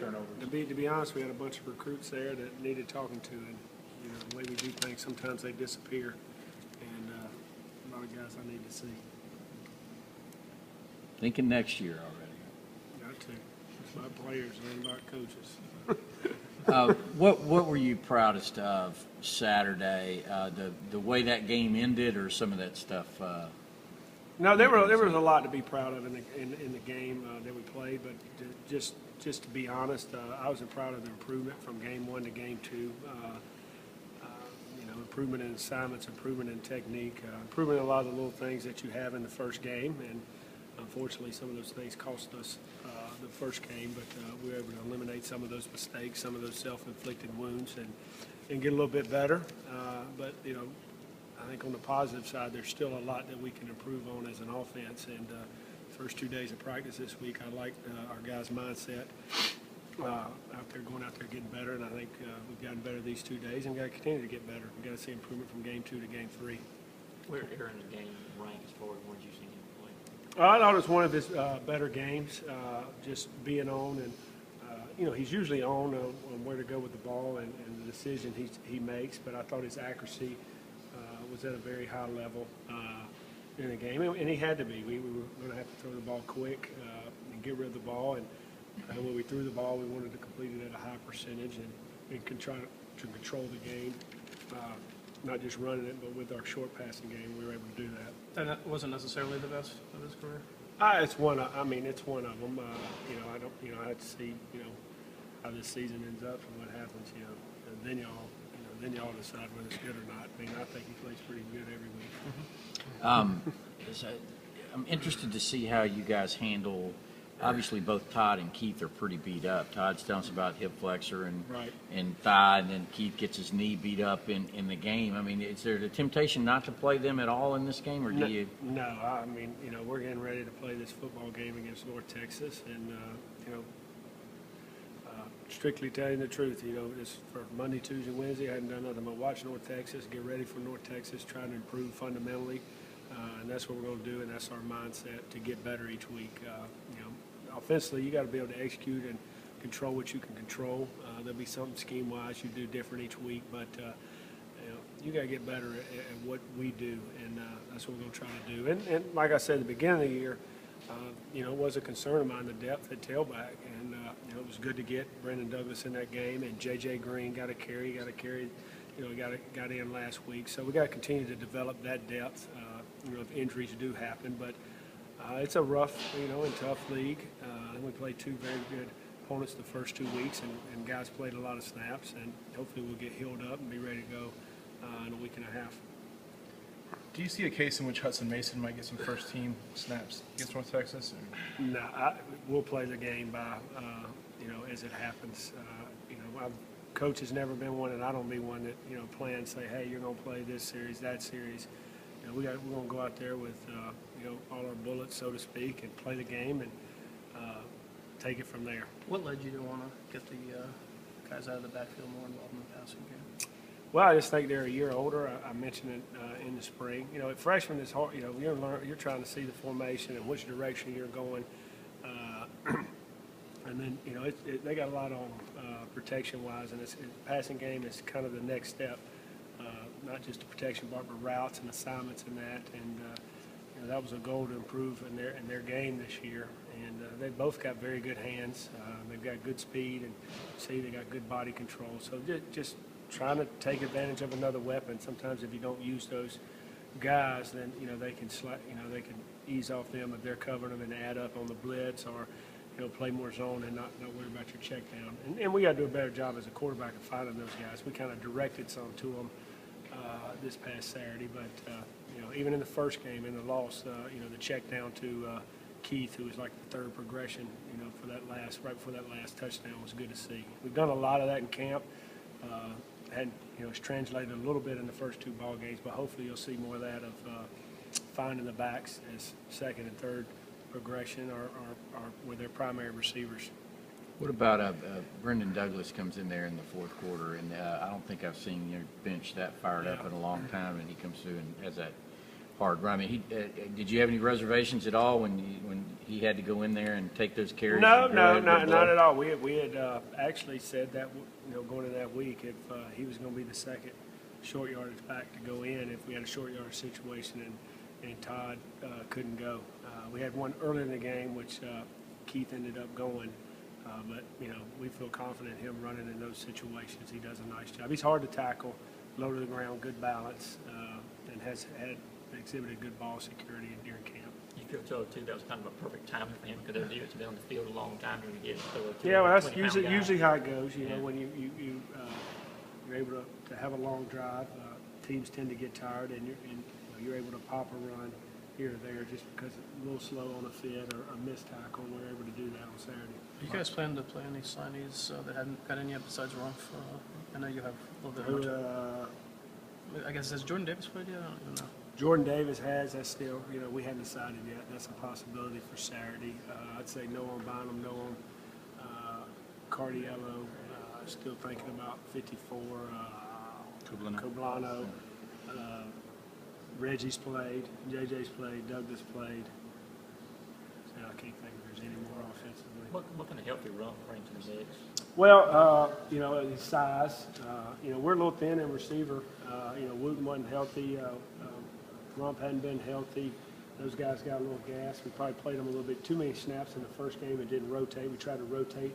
turnovers. To be honest, we had a bunch of recruits there that needed talking to, and the way we do things, sometimes they disappear, and a lot of guys I need to see. Thinking next year already. Got to. It's about players, it ain't about coaches. What were you proudest of Saturday? The way that game ended, or some of that stuff? No, there was a lot to be proud of in the game that we played, but just to be honest, I was proud of the improvement from game 1 to game 2. Improvement in assignments, improvement in technique, improvement in a lot of the little things that you have in the first game, and unfortunately some of those things cost us the first game, but we were able to eliminate some of those mistakes, some of those self-inflicted wounds, and get a little bit better. But I think on the positive side, there's still a lot that we can improve on as an offense. And first 2 days of practice this week, I liked our guys' mindset going out there getting better. And I think we've gotten better these 2 days, and we've got to continue to get better. We've got to see improvement from game 2 to game 3. Where Aaron in the game ranked as far as when you seen him play? I thought it was one of his better games, just being on. And, he's usually on where to go with the ball and the decision he makes. But I thought his accuracy was at a very high level in the game, and he had to be. We were going to have to throw the ball quick and get rid of the ball, and when we threw the ball, we wanted to complete it at a high percentage and try to control the game, not just running it, but with our short passing game, we were able to do that. And that wasn't necessarily the best of his career? It's one. It's one of them. I don't. I have to see. How this season ends up and what happens. And then y'all decide whether it's good or not. I think he plays pretty good every week. I'm interested to see how you guys handle. Obviously, both Todd and Keith are pretty beat up. Todd's telling us about hip flexor and thigh, and then Keith gets his knee beat up in the game. Is there the temptation not to play them at all in this game, or do you? No, we're getting ready to play this football game against North Texas, and strictly telling the truth, just for Monday, Tuesday, Wednesday, I hadn't done nothing but watch North Texas, get ready for North Texas, trying to improve fundamentally, and that's what we're going to do, and that's our mindset to get better each week. Offensively, you got to be able to execute and control what you can control. There'll be something scheme-wise you do different each week, but you got to get better at what we do, and that's what we're going to try to do. And like I said at the beginning of the year, it was a concern of mine, the depth at tailback, and it was good to get Brendan Douglas in that game, and J.J. Green got in last week. So we got to continue to develop that depth, if injuries do happen. But it's a rough, and tough league. We played 2 very good opponents the first 2 weeks, and guys played a lot of snaps, and hopefully we'll get healed up and be ready to go in a week and a half. Do you see a case in which Hudson Mason might get some first-team snaps against North Texas? No, we'll play the game by, as it happens. Coach has never been one, and I don't be one that, plans say, hey, you're going to play this series, that series. We're going to go out there with, all our bullets, so to speak, and play the game and take it from there. What led you to want to get the guys out of the backfield more involved in the passing game? Well, I just think they're a year older. I mentioned it in the spring. At freshman, it's hard. You're trying to see the formation and which direction you're going, and then they got a lot on protection-wise, and passing game is kind of the next step. Not just the protection part, but routes and assignments and that. And that was a goal to improve in their game this year. And they both got very good hands. They've got good speed, and see they got good body control. So just trying to take advantage of another weapon. Sometimes if you don't use those guys, then they can they can ease off them if they're covering them and add up on the blitz, or play more zone and not worry about your check down. And we got to do a better job as a quarterback of finding those guys. We kind of directed some to them this past Saturday, but even in the first game, in the loss, the check down to Keith, who was like the third progression, for that right before that last touchdown, was good to see. We've done a lot of that in camp. It's translated a little bit in the first 2 ball games, but hopefully you'll see more of that of finding the backs as second and third progression or with their primary receivers. What about Brendan Douglas comes in there in the fourth quarter, and I don't think I've seen your bench that fired up in a long time, and he comes through and has that hard run. I mean, did you have any reservations at all when he had to go in there and take those carries? No, and no, really go not blow? at all. We had actually said that, going into that week, if he was going to be the second short yardage back to go in, if we had a short yardage situation and Todd couldn't go. We had one early in the game, which Keith ended up going. But, we feel confident in him running in those situations. He does a nice job. He's hard to tackle, low to the ground, good balance, and has exhibited good ball security during camp. You feel too that was kind of a perfect timing for him because their defense has been on the field a long time and you get Yeah, well, that's 20-pound guy. usually how it goes. Yeah. When you're able to have a long drive, teams tend to get tired, and you're able to pop a run here or there just because it's a little slow on a fit or a missed tackle, and we're able to do that on Saturday. Are you guys planning to play any signees that hadn't got in yet besides Rumpf? I know you have a little bit of much. I guess, has Jordan Davis played yet? I don't even know. Jordan Davis has. That's still, we hadn't decided yet. That's a possibility for Saturday. I'd say no on Bynum, no on Cardiello. Still thinking about 54. Coblano. Reggie's played. JJ's played. Douglas played. So I can't think if there's any more offensively. What kind of healthy run brings to the mix? Well, his size. We're a little thin in receiver. Wooten wasn't healthy. Rump hadn't been healthy. Those guys got a little gas. We probably played them a little bit too many snaps in the first game and didn't rotate. We tried to rotate